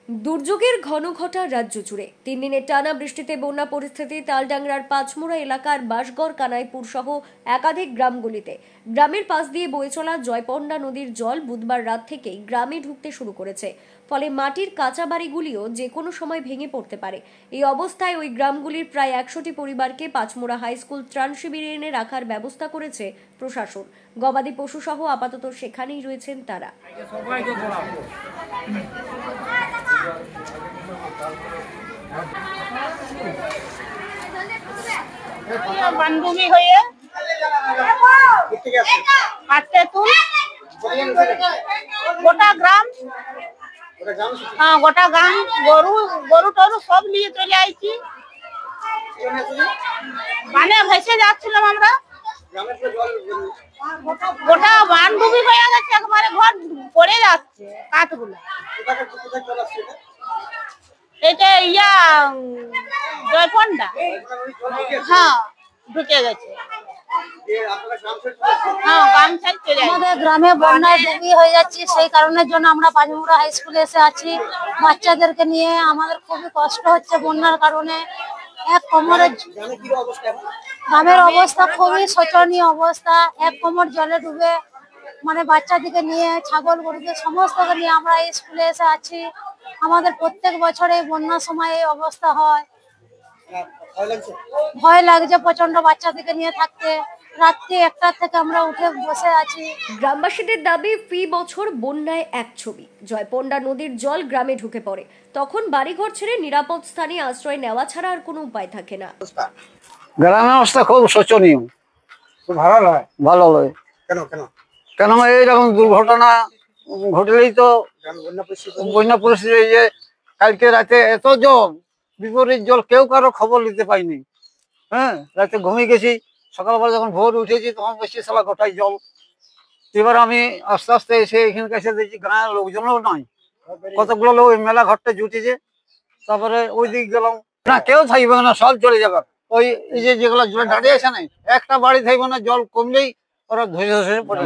দুর্যোগের ঘন ঘটা রাজ্য জুড়ে 3 দিনের টানা বৃষ্টিতে বন্যা পরিস্থিতি তালডাংরার পাঁচমোড়া এলাকার বাঁশগড় কানাইপুর সহ একাধিক গ্রামগুলিতে গ্রামের পাশ দিয়ে বয়ে চলা জয়পন্ডা নদীর জল বুধবার রাত থেকেই গ্রামে ঢুকতে শুরু করেছে। ফলে মাটির কাঁচা বাড়িগুলিও যে কোনো সময় ভেঙে পড়তে পারে। এই অবস্থায় ওই গ্রামগুলির প্রায় 100টি পরিবারকে পাঁচমোড়া হাই স্কুল ত্রাণ শিবিরে এনে রাখার ব্যবস্থা করেছে প্রশাসন। গবাদি পশু সহ আপাতত সেখানেই রয়েছেন তারা। বান্ধবী হয়ে গোটা গ্রাম গরু টরু সব নিয়ে চলে আইছি। মানে ভেসে যাচ্ছিলাম আমরা, গোটা বান্ধবী হয়ে গেছে, একবারে ঘর পড়ে যাচ্ছে কাঠগুলো। এটা জয়পন্ডা, হ্যাঁ ঢুকে গেছে। আমাদের গ্রামে বন্যায় ডুবি হয়ে যাচ্ছে, সেই কারণের জন্য আমরা পাঁচমোড়া হাই স্কুলে এসে আছি বাচ্চাদেরকে নিয়ে। আমাদের খুবই কষ্ট হচ্ছে বন্যার কারণে। এক কোমরের গ্রামের অবস্থা খুবই শোচনীয় অবস্থা, এক কোমর জলে ডুবে। মানে বাচ্চাদেরকে নিয়ে, ছাগল গরুদের সমস্তকে নিয়ে আমরা এই স্কুলে এসে আছি। আমাদের প্রত্যেক বছর এই বন্যার সময় এই অবস্থা হয়। ভয় লাগছে প্রচন্ড বাচ্চাদেরকে নিয়ে থাকতে। রাত্রি 1টা থেকে আমরা উঠে বসে আছি। গ্রামবাসীদের দাবি, ফি বছর বন্যায় এক ছবি। জয়পন্ডা নদীর জল গ্রামে ঢুকে পড়ে, তখন বাড়িঘর ছেড়ে নিরাপদ স্থানে আশ্রয় নেওয়া ছাড়া আর কোনো উপায় থাকে না। গ্রামের অবস্থা খুব শোচনীয়, ভালো নয়। কেন এইরকম দুর্ঘটনা ঘটলেই তো বন্যা পরিস্থিতি। যে কালকে রাতে এত জল, বিপরীত জল, কেউ কারো খবর নিতে পাইনি। হ্যাঁ, রাতে ঘুমিয়ে গেছি, সকালবেলা যখন ভোর উঠেছি তখন বেশি সালা গোটাই জল। এবার আমি আস্তে আস্তে এসে এখানে কাছে দেখছি গ্রামের লোকজনও নাই, কতগুলো লোক মেলা ঘরটা জুটেছে। তারপরে ওই দিক গেলাম, না কেউ থাকবে না, সব চলে যাবে। ওই যে যেগুলো জল দাঁড়িয়ে আছে না, একটা বাড়ি থাকবে না, জল কমলেই ওরা ধসে ধসে পড়ে।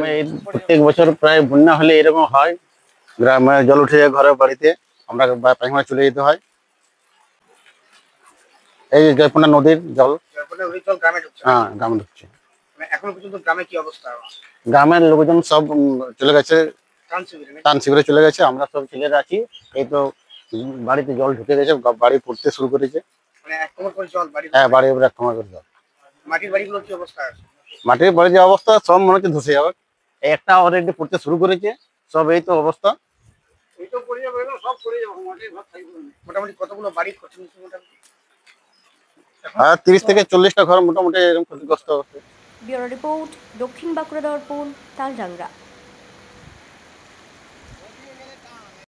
প্রত্যেক বছর প্রায় বন্যা হলে এরকম হয়, গ্রামে জল উঠে যায় ঘরের বাড়িতে, আমরা পায়খানা চলে যেতে হয়। এই জয়পন্ডা নদীর জল হ্যাঁ গ্রামে ঢুকছে। এখনো পর্যন্ত গ্রামে কি অবস্থা? গ্রামের লোকজন সব চলে গেছে, ত্রাণ শিবিরে চলে গেছে। আমরা সব ছেলেরা আছি, এই তো বাড়িতে জল ঢুকে গেছে, বাড়ি পড়তে শুরু করেছে। হ্যাঁ, বাড়ি উপরে 1 কোমর করে জল। মাটির বাড়িগুলোর কি অবস্থা? মাটির বাড়ির যে অবস্থা, সব মনে হচ্ছে ধসে যাবে। একটা অলরেডি পড়তে শুরু করেছে, সব এই তো অবস্থা। মোটামুটি কতগুলো বাড়ি ক্ষতিগ্রস্ত? মোটামুটি 30 থেকে 40টা ঘর মোটামুটি এরকম ক্ষতিগ্রস্ত অবস্থা। ব্যুরো রিপোর্ট, দক্ষিণ বাঁকুড়া দর্পণ, তালডাংরা।